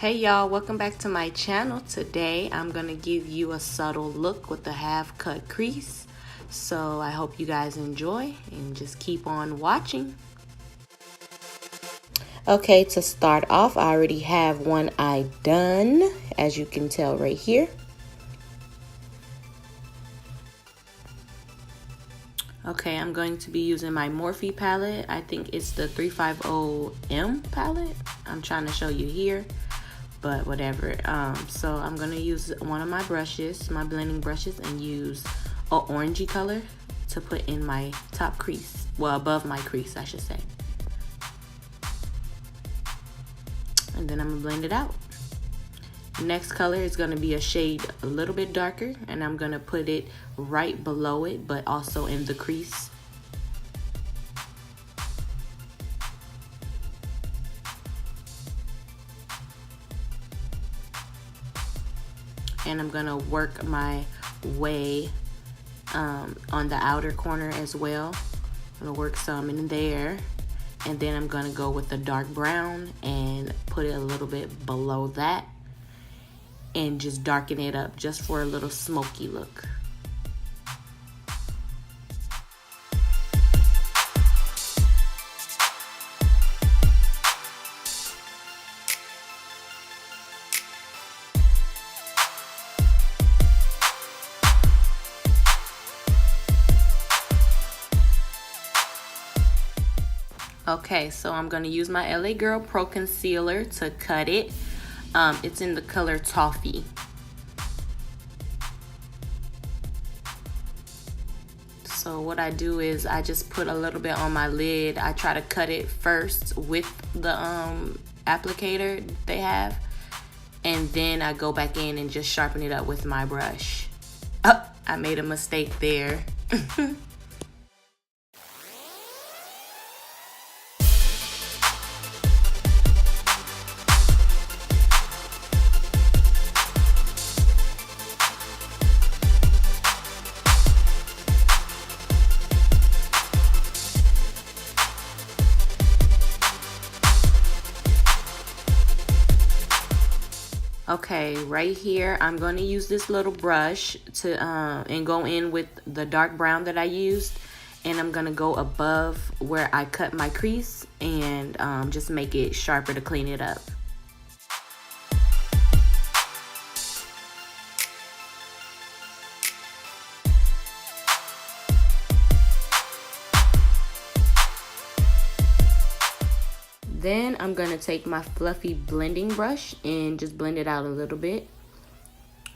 Hey y'all, welcome back to my channel. Today I'm going to give you a subtle look with the half cut crease. So I hope you guys enjoy and just keep on watching. Okay, to start off, I already have one eye done, as you can tell right here. Okay, I'm going to be using my Morphe palette. I think it's the 350M palette. I'm trying to show you here, but whatever. So I'm gonna use one of my brushes, my blending brushes, and use a orangey color to put in my top crease. Well, above my crease, I should say. And then I'm gonna blend it out. Next color is gonna be a shade a little bit darker, and I'm gonna put it right below it, but also in the crease. And I'm gonna work my way on the outer corner as well. I'm gonna work some in there, and then I'm gonna go with the dark brown and put it a little bit below that and just darken it up just for a little smoky look. Okay, so I'm going to use my LA Girl Pro Concealer to cut it. It's in the color Toffee. So what I do is I just put a little bit on my lid. I try to cut it first with the applicator they have. And then I go back in and just sharpen it up with my brush. Oh, I made a mistake there. Okay, right here, I'm going to use this little brush to and go in with the dark brown that I used, and I'm going to go above where I cut my crease and just make it sharper to clean it up. Then I'm gonna take my fluffy blending brush and just blend it out a little bit,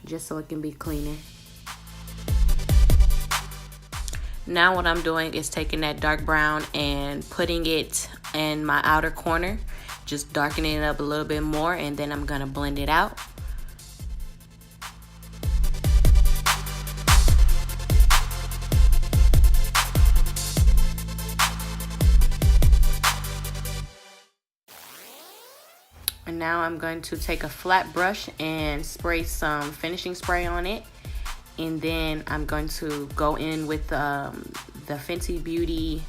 just so it can be cleaner. Now what I'm doing is taking that dark brown and putting it in my outer corner, just darkening it up a little bit more, and then I'm gonna blend it out. And now I'm going to take a flat brush and spray some finishing spray on it. And then I'm going to go in with the Fenty Beauty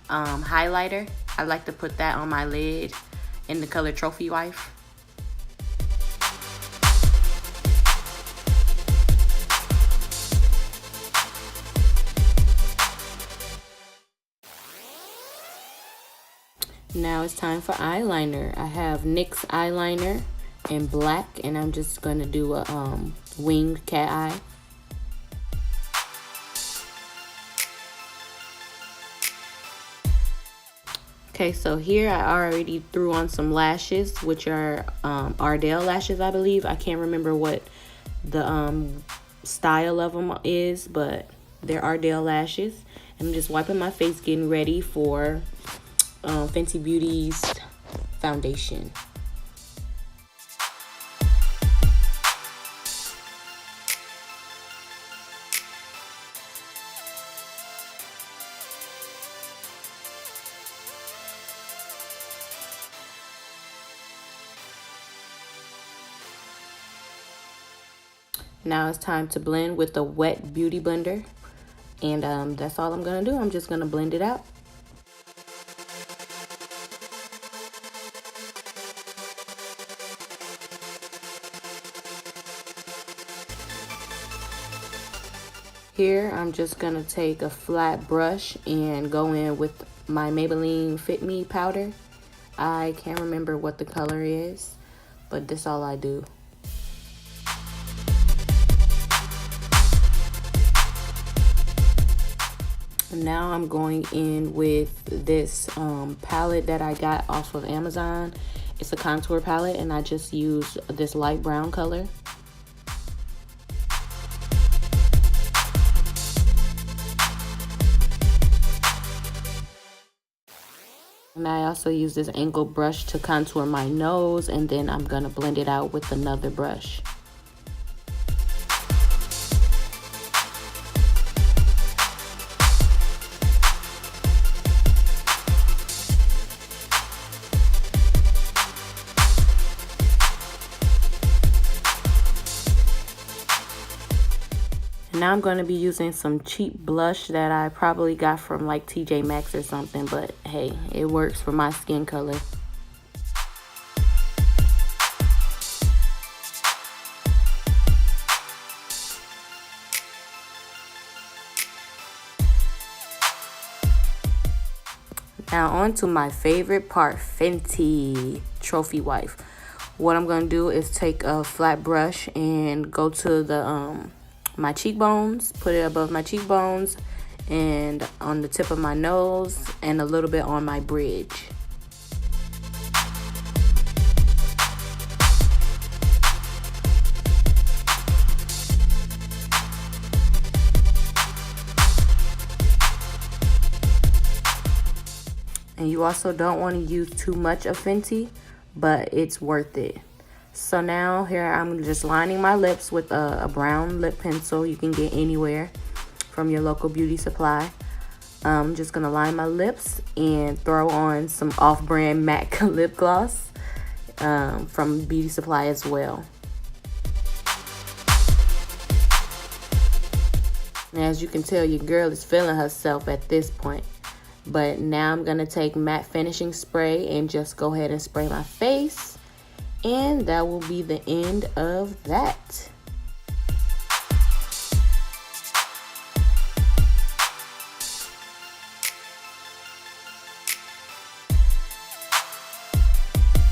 highlighter. I like to put that on my lid in the color Trophy Wife. Now it's time for eyeliner. I have NYX eyeliner in black, and I'm just gonna do a winged cat eye. Okay, so here I already threw on some lashes, which are Ardell lashes, I believe. I can't remember what the style of them is, but they're Ardell lashes. And I'm just wiping my face, getting ready for Fenty Beauty's foundation. Now it's time to blend with the wet beauty blender, and that's all I'm gonna do. I'm just gonna blend it out. Here, I'm just gonna take a flat brush and go in with my Maybelline Fit Me powder. I can't remember what the color is, but that's all I do. Now I'm going in with this palette that I got off of Amazon. It's a contour palette, and I just use this light brown color. And I also use this angled brush to contour my nose, and then I'm gonna blend it out with another brush. Now I'm going to be using some cheap blush that I probably got from like TJ Maxx or something, but hey, it works for my skin color. Now on to my favorite part, Fenty Trophy Wife. What I'm going to do is take a flat brush and go to the my cheekbones, put it above my cheekbones and on the tip of my nose and a little bit on my bridge. And you also don't want to use too much of Fenty, but it's worth it. So now here I'm just lining my lips with a brown lip pencil you can get anywhere from your local beauty supply. I'm just gonna line my lips and throw on some off-brand MAC lip gloss from beauty supply as well. And as you can tell, your girl is feeling herself at this point. But now I'm gonna take matte finishing spray and just go ahead and spray my face. And that will be the end of that.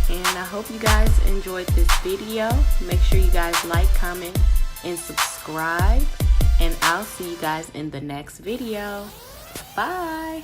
And I hope you guys enjoyed this video. Make sure you guys like, comment, and subscribe. And I'll see you guys in the next video. Bye.